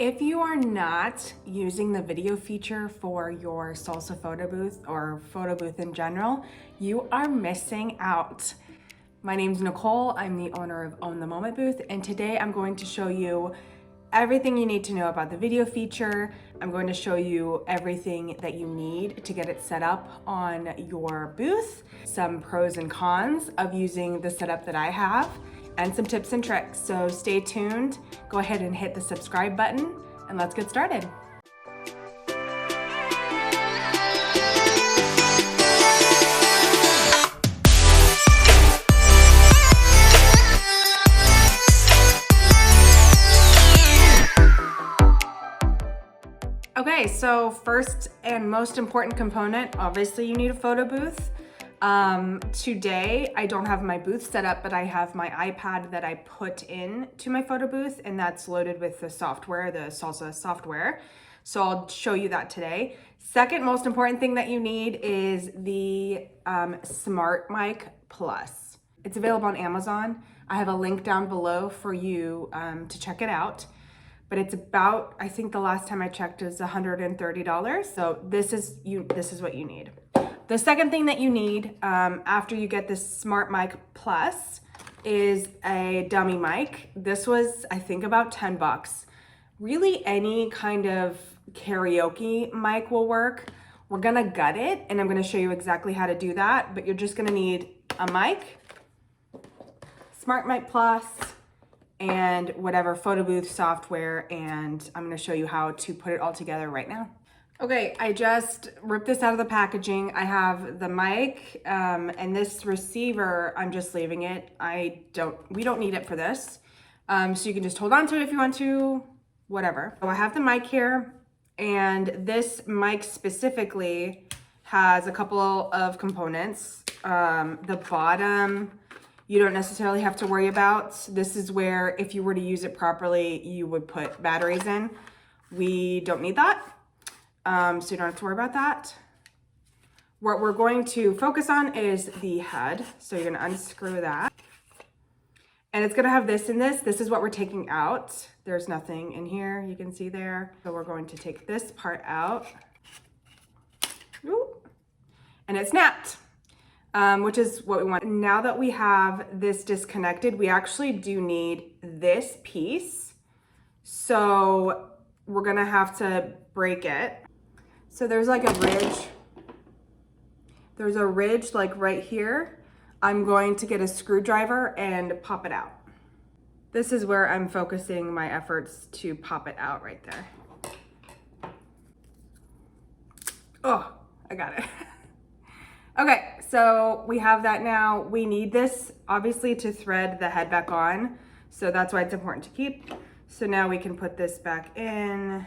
If you are not using the video feature for your salsa photo booth or photo booth in general, you are missing out. My name's Nicole, I'm the owner of Own the Moment Booth, and today I'm going to show you everything you need to know about the video feature. I'm going to show you everything that you need to get it set up on your booth, some pros and cons of using the setup that I have, and some tips and tricks. So stay tuned, go ahead and hit the subscribe button, and let's get started. Okay, so first and most important component, obviously you need a photo booth. Today, I don't have my booth set up, but I have my iPad that I put in to my photo booth, and that's loaded with the software, the Salsa software. So I'll show you that today. Second most important thing that you need is the Smart Mic Plus. It's available on Amazon. I have a link down below for you to check it out. But it's about, I think the last time I checked, is $130. So this is what you need. The second thing that you need after you get this Smart Mic Plus is a dummy mic. This was, I think, about 10 bucks. Really, any kind of karaoke mic will work. We're gonna gut it, and I'm gonna show you exactly how to do that, but you're just gonna need a mic, Smart Mic Plus, and whatever photo booth software, and I'm gonna show you how to put it all together right now. Okay, I just ripped this out of the packaging. I have the mic and this receiver, I'm just leaving it. We don't need it for this. So you can just hold on to it if you want to, whatever. So I have the mic here, and this mic specifically has a couple of components. The bottom, you don't necessarily have to worry about. This is where, if you were to use it properly, you would put batteries in. We don't need that. So you don't have to worry about that. What we're going to focus on is the head. So you're gonna unscrew that. And it's gonna have this in this. This is what we're taking out. There's nothing in here, you can see there. So we're going to take this part out. Ooh. And it snapped, which is what we want. Now that we have this disconnected, we actually do need this piece. So we're gonna have to break it. So there's like a ridge. There's a ridge like right here. I'm going to get a screwdriver and pop it out. This is where I'm focusing my efforts to pop it out right there. Oh, I got it. Okay, so we have that now. We need this obviously to thread the head back on. So that's why it's important to keep. So now we can put this back in.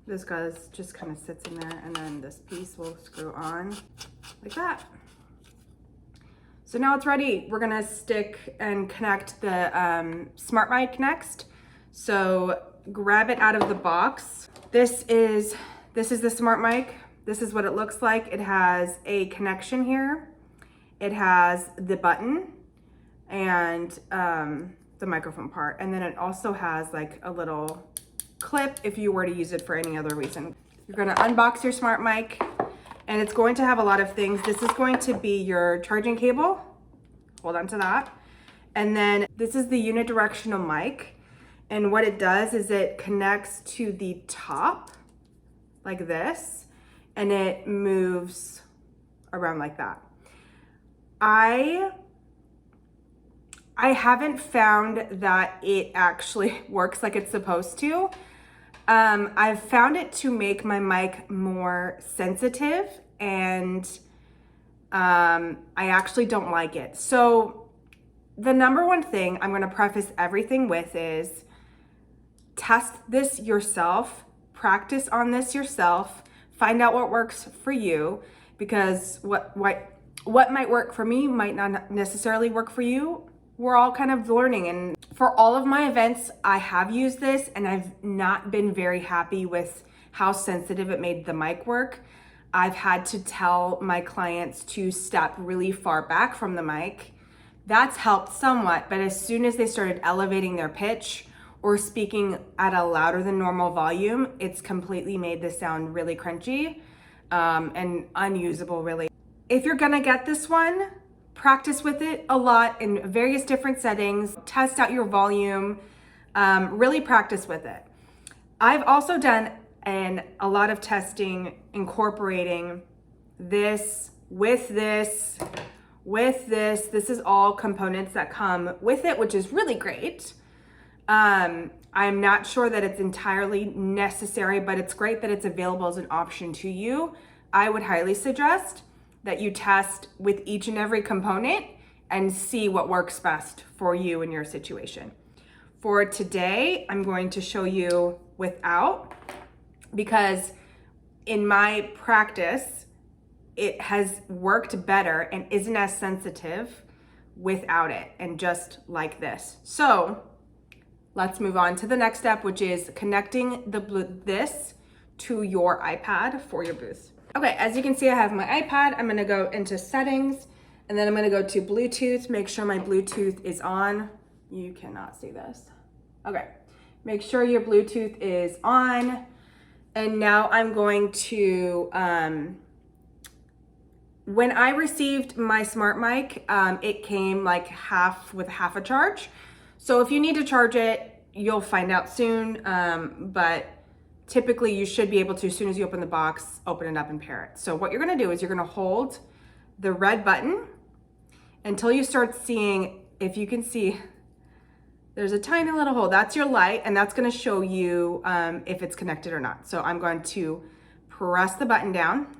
This guy just kind of sits in there, and then this piece will screw on like that. So now it's ready. We're gonna stick and connect the Smart Mic next. So grab it out of the box. This is the Smart Mic. This is what it looks like. It has a connection here. It has the button and the microphone part. And then it also has like a little clip if you were to use it for any other reason. You're gonna unbox your Smart Mic, and it's going to have a lot of things. This is going to be your charging cable. Hold on to that. And then this is the unidirectional mic. And what it does is it connects to the top like this, and it moves around like that. I haven't found that it actually works like it's supposed to. I've found it to make my mic more sensitive, and I actually don't like it. So the number one thing I'm gonna preface everything with is test this yourself, practice on this yourself, find out what works for you, because what might work for me might not necessarily work for you. We're all kind of learning, and for all of my events, I have used this, and I've not been very happy with how sensitive it made the mic work. I've had to tell my clients to step really far back from the mic That's helped somewhat, but as soon as they started elevating their pitch or speaking at a louder than normal volume, it's completely made the sound really crunchy and unusable, really. If you're gonna get this one, practice with it a lot in various different settings, test out your volume, really practice with it. I've also done a lot of testing incorporating this with this, with this. This is all components that come with it, which is really great. I'm not sure that it's entirely necessary, but it's great that it's available as an option to you. I would highly suggest that you test with each and every component and see what works best for you in your situation. For today, I'm going to show you without, because in my practice, it has worked better and isn't as sensitive without it and just like this. So let's move on to the next step, which is connecting this to your iPad for your booth. Okay, as you can see, I have my iPad. I'm gonna go into settings, and then I'm gonna go to Bluetooth, make sure my Bluetooth is on. You cannot see this. Okay, make sure your Bluetooth is on. And now I'm going to, when I received my smart mic, it came like with half a charge. So if you need to charge it, you'll find out soon. But typically you should be able to, as soon as you open the box, open it up and pair it. So what you're gonna do is you're gonna hold the red button until you start seeing, if you can see, there's a tiny little hole. That's your light, and that's gonna show you if it's connected or not. So I'm going to press the button down,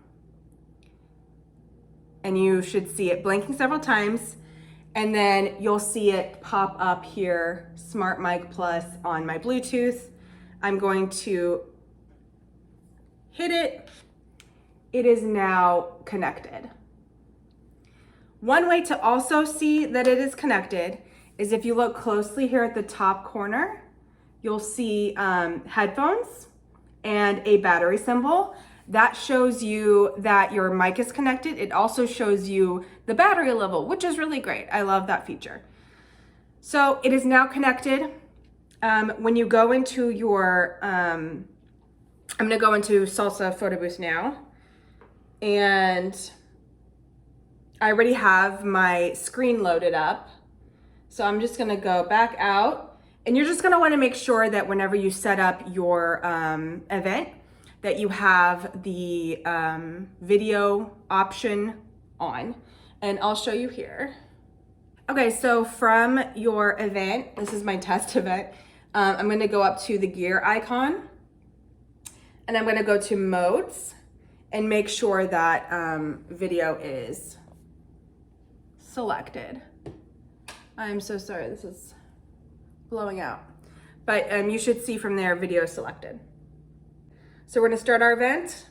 and you should see it blinking several times, and then you'll see it pop up here, Smart Mic Plus on my Bluetooth. I'm going to hit it. It is now connected. One way to also see that it is connected is if you look closely here at the top corner, you'll see headphones and a battery symbol. That shows you that your mic is connected. It also shows you the battery level, which is really great. I love that feature. So it is now connected. When you go into your, I'm gonna go into Salsa Photo Booth now, and I already have my screen loaded up. So I'm just gonna go back out, and you're just gonna wanna make sure that whenever you set up your event, that you have the video option on, and I'll show you here. Okay, so from your event, this is my test event, I'm gonna go up to the gear icon, and I'm gonna go to modes and make sure that video is selected. I'm so sorry, this is blowing out. But you should see from there, video selected. So we're gonna start our event.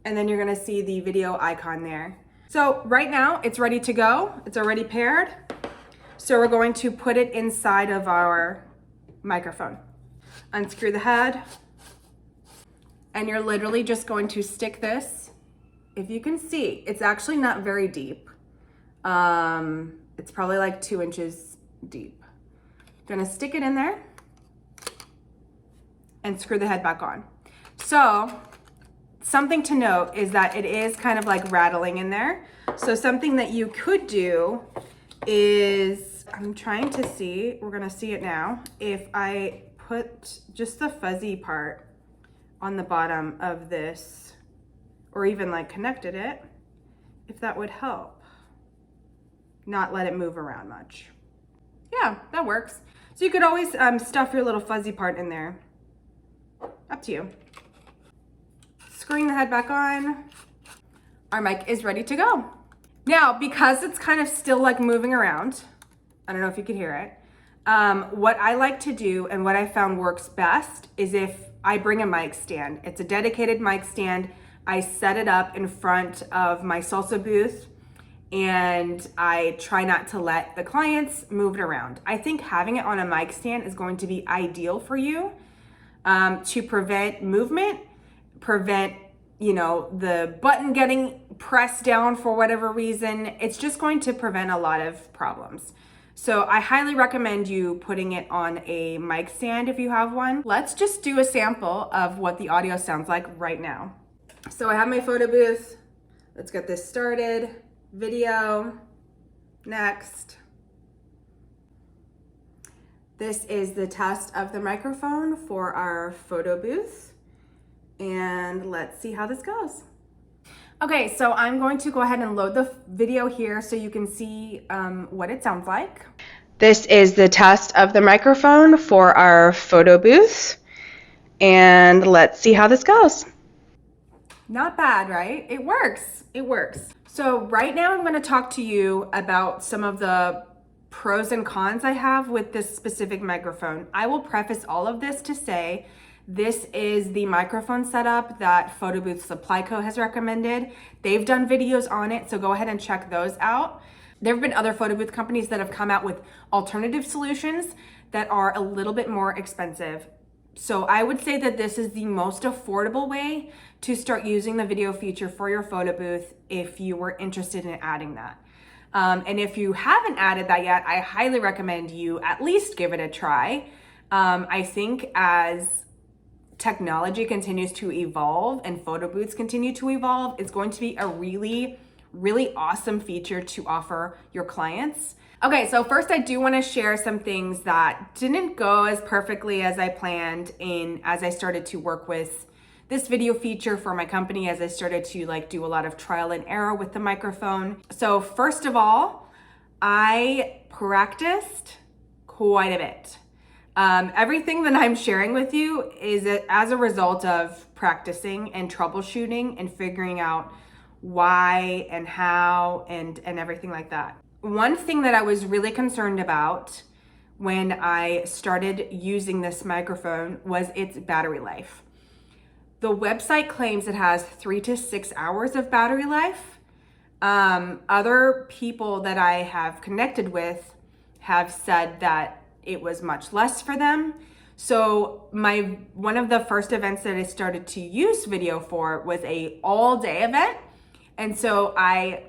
And then you're gonna see the video icon there. So right now it's ready to go. It's already paired. So we're going to put it inside of our microphone. Unscrew the head. And you're literally just going to stick this. If you can see, it's actually not very deep. It's probably like 2 inches deep. Gonna stick it in there and screw the head back on. So something to note is that it is kind of like rattling in there. So something that you could do is, I'm trying to see, we're gonna see it now. If I put just the fuzzy part on the bottom of this, or even like connected it, if that would help. Not let it move around much. Yeah, that works. So you could always stuff your little fuzzy part in there. Up to you. Screwing the head back on. Our mic is ready to go. Now, because it's kind of still like moving around, I don't know if you could hear it, what I like to do and what I found works best is if I bring a mic stand. It's a dedicated mic stand. I set it up in front of my salsa booth, and I try not to let the clients move it around. I think having it on a mic stand is going to be ideal for you to prevent movement, prevent, the button getting press down for whatever reason, it's just going to prevent a lot of problems. So I highly recommend you putting it on a mic stand if you have one. Let's just do a sample of what the audio sounds like right now. So I have my photo booth. Let's get this started. Video, next. This is the test of the microphone for our photo booth. And let's see how this goes. Okay, so I'm going to go ahead and load the video here so you can see what it sounds like. This is the test of the microphone for our photo booth. And let's see how this goes. Not bad, right? It works. It works. So right now I'm going to talk to you about some of the pros and cons I have with this specific microphone. I will preface all of this to say this is the microphone setup that Photo Booth Supply Co. has recommended. They've done videos on it, so go ahead and check those out. There have been other photo booth companies that have come out with alternative solutions that are a little bit more expensive. So I would say that this is the most affordable way to start using the video feature for your photo booth if you were interested in adding that. And if you haven't added that yet, I highly recommend you at least give it a try. I think as technology continues to evolve and photo booths continue to evolve, it's going to be a really, really awesome feature to offer your clients. Okay, so first I do want to share some things that didn't go as perfectly as I planned as I started to work with this video feature for my company, as I started to do a lot of trial and error with the microphone. So first of all, I practiced quite a bit. Everything that I'm sharing with you is as a result of practicing and troubleshooting and figuring out why and how and everything like that. One thing that I was really concerned about when I started using this microphone was its battery life. The website claims it has 3 to 6 hours of battery life. Other people that I have connected with have said that it was much less for them. So one of the first events that I started to use video for was a all-day event. And so I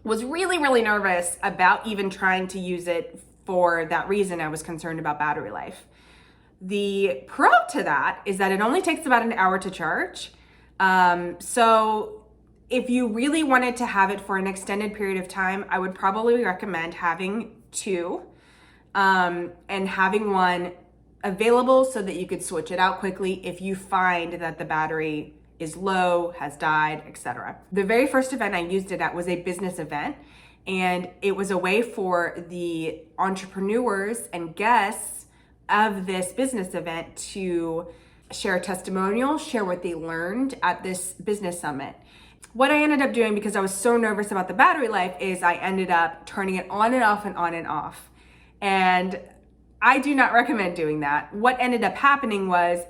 was really, really nervous about even trying to use it for that reason. I was concerned about battery life. The pro to that is that it only takes about an hour to charge. So if you really wanted to have it for an extended period of time, I would probably recommend having two and having one available so that you could switch it out quickly if you find that the battery is low, has died, etc. The very first event I used it at was a business event, and it was a way for the entrepreneurs and guests of this business event to share a testimonial, share what they learned at this business summit. What I ended up doing, because I was so nervous about the battery life, is I ended up turning it on and off and on and off. And I do not recommend doing that. What ended up happening was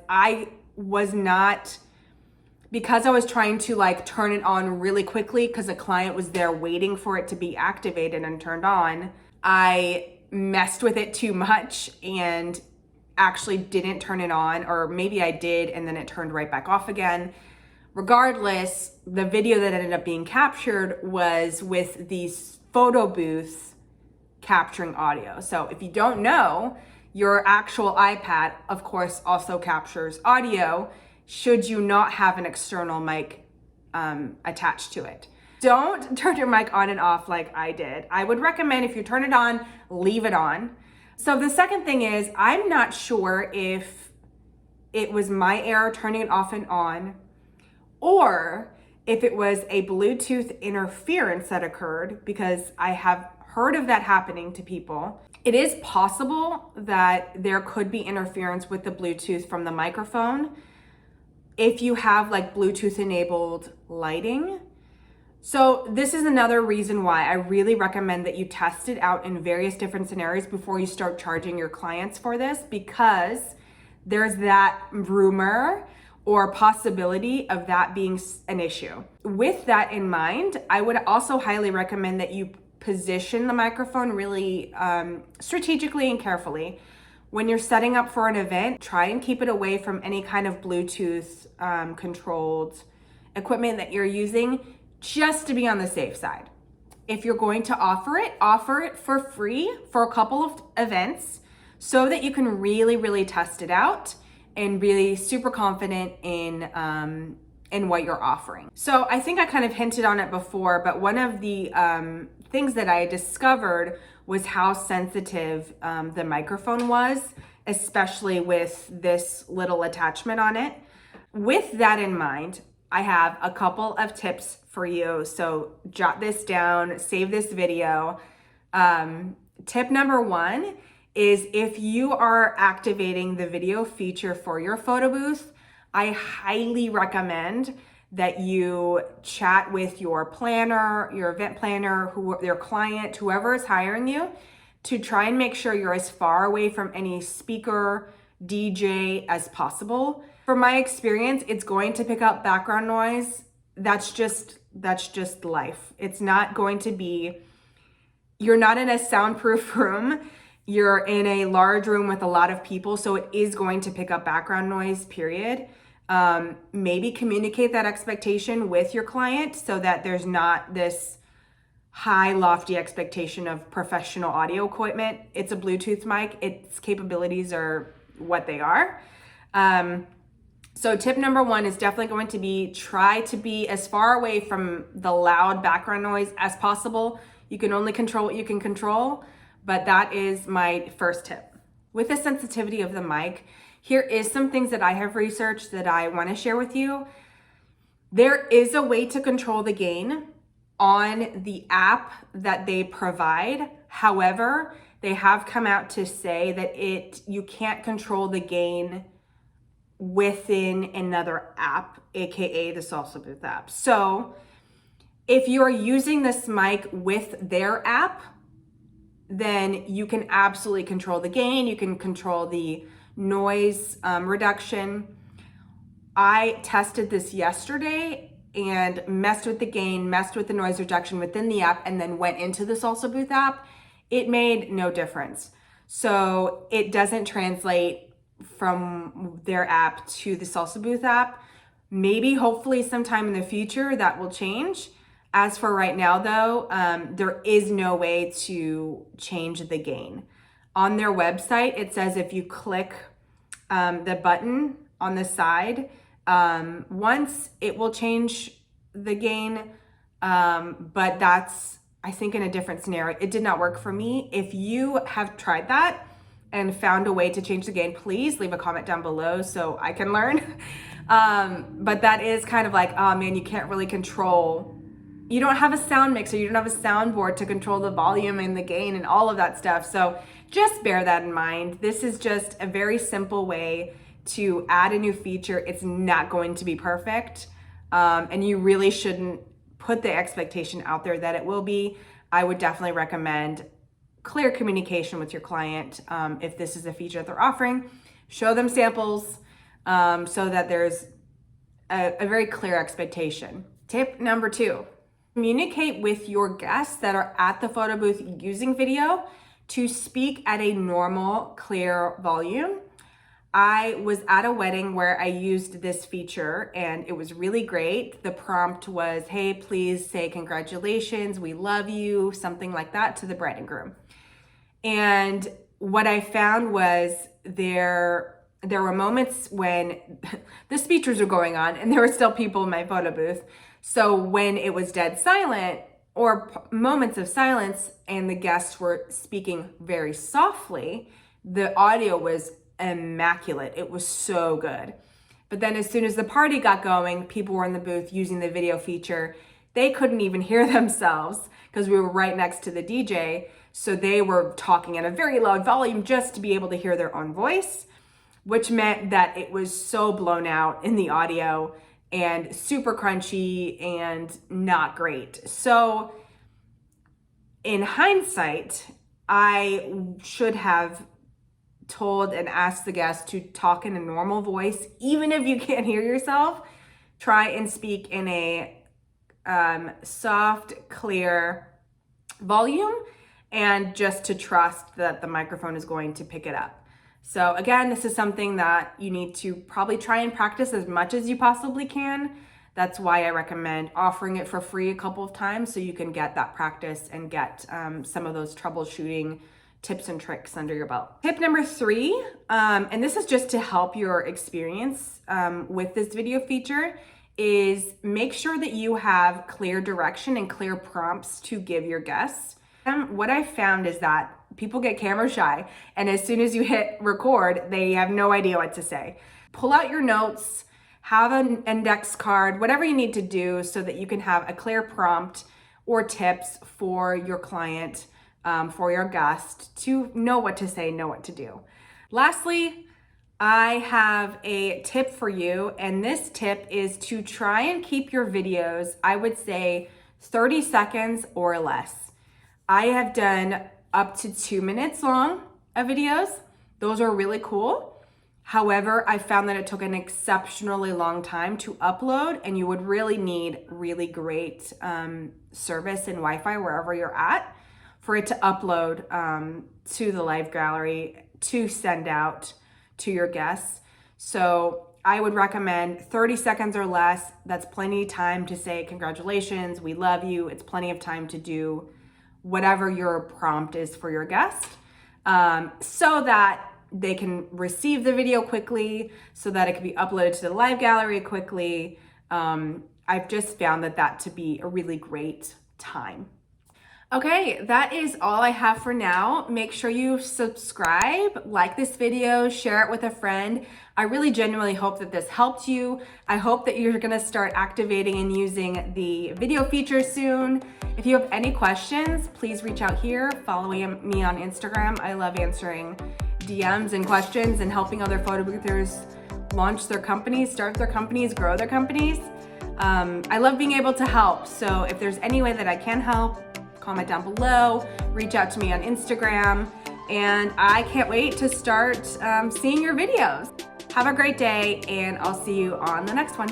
because I was trying to turn it on really quickly because a client was there waiting for it to be activated and turned on, I messed with it too much and actually didn't turn it on, or maybe I did and then it turned right back off again. Regardless, the video that ended up being captured was with these photo booths capturing audio. So if you don't know, your actual iPad, of course, also captures audio should you not have an external mic attached to it. Don't turn your mic on and off like I did. I would recommend if you turn it on, leave it on. So the second thing is, I'm not sure if it was my error turning it off and on, or if it was a Bluetooth interference that occurred, because I have heard of that happening to people. It is possible that there could be interference with the Bluetooth from the microphone if you have Bluetooth enabled lighting. So this is another reason why I really recommend that you test it out in various different scenarios before you start charging your clients for this, because there's that rumor or possibility of that being an issue. With that in mind, I would also highly recommend that you position the microphone really strategically and carefully. When you're setting up for an event, try and keep it away from any kind of Bluetooth controlled equipment that you're using. just to be on the safe side. If you're going to offer it for free for a couple of events so that you can really, really test it out and really super confident in what you're offering. So I think I kind of hinted on it before, but one of the things that I discovered was how sensitive the microphone was, especially with this little attachment on it. With that in mind, I have a couple of tips for you. So jot this down, save this video. Tip number one is if you are activating the video feature for your photo booth, I highly recommend that you chat with your planner, your event planner, your client, whoever is hiring you, to try and make sure you're as far away from any speaker, DJ as possible. From my experience, it's going to pick up background noise. That's just life. It's not going to be, you're not in a soundproof room. You're in a large room with a lot of people, so it is going to pick up background noise, period. Maybe communicate that expectation with your client so that there's not this high, lofty expectation of professional audio equipment. It's a Bluetooth mic. Its capabilities are what they are. So tip number one is definitely going to be try to be as far away from the loud background noise as possible. You can only control what you can control, but that is my first tip. With the sensitivity of the mic, here is some things that I have researched that I want to share with you. There is a way to control the gain on the app that they provide. However, they have come out to say that you can't control the gain within another app, aka the Salsa Booth app. So if you're using this mic with their app, then you can absolutely control the gain. You can control the noise reduction. I tested this yesterday and messed with the gain, messed with the noise reduction within the app, and then went into the Salsa Booth app. It made no difference. So it doesn't translate from their app to the Salsa Booth app. Maybe, hopefully sometime in the future that will change. As for right now though, there is no way to change the gain. On their website, it says if you click the button on the side, once it will change the gain, but that's, I think, in a different scenario. It did not work for me. If you have tried that and found a way to change the gain, please leave a comment down below so I can learn. But that is kind of like, oh man, you can't really control, you don't have a sound mixer, you don't have a soundboard to control the volume and the gain and all of that stuff. So just bear that in mind. This is just a very simple way to add a new feature. It's not going to be perfect. And you really shouldn't put the expectation out there that it will be. I would definitely recommend clear communication with your client. If this is a feature that they're offering, show them samples so that there's a very clear expectation. Tip number two, communicate with your guests that are at the photo booth using video to speak at a normal, clear volume. I was at a wedding where I used this feature and it was really great. The prompt was, hey, please say congratulations, we love you, something like that to the bride and groom. And what I found was there were moments when the speeches were going on and there were still people in my photo booth. So when it was dead silent or moments of silence and the guests were speaking very softly, the audio was immaculate. It was so good. But then as soon as the party got going, people were in the booth using the video feature. They couldn't even hear themselves because we were right next to the DJ. So they were talking at a very loud volume just to be able to hear their own voice, which meant that it was so blown out in the audio and super crunchy and not great. So in hindsight, I should have told and asked the guests to talk in a normal voice. Even if you can't hear yourself, try and speak in a soft, clear volume, and just to trust that the microphone is going to pick it up. So again, this is something that you need to probably try and practice as much as you possibly can. That's why I recommend offering it for free a couple of times so you can get that practice and get some of those troubleshooting tips and tricks under your belt. Tip number 3, and this is just to help your experience with this video feature, is make sure that you have clear direction and clear prompts to give your guests. What I found is that people get camera shy, and as soon as you hit record, they have no idea what to say. Pull out your notes, have an index card, whatever you need to do so that you can have a clear prompt or tips for your client, for your guest, to know what to say, know what to do. Lastly, I have a tip for you, and this tip is to try and keep your videos, I would say 30 seconds or less. I have done up to 2 minutes long of videos. Those are really cool. However, I found that it took an exceptionally long time to upload, and you would really need really great service and Wi-Fi wherever you're at for it to upload to the live gallery to send out to your guests. So I would recommend 30 seconds or less. That's plenty of time to say congratulations, we love you. It's plenty of time to do whatever your prompt is for your guest, so that they can receive the video quickly, so that it can be uploaded to the live gallery quickly. I've just found that to be a really great time. Okay, that is all I have for now. Make sure you subscribe, like this video, share it with a friend. I really genuinely hope that this helped you. I hope that you're gonna start activating and using the video feature soon. If you have any questions, please reach out here. Follow me on Instagram. I love answering DMs and questions and helping other photo boothers launch their companies, start their companies, grow their companies. I love being able to help. So if there's any way that I can help, comment down below, reach out to me on Instagram, and I can't wait to start seeing your videos. Have a great day, and I'll see you on the next one.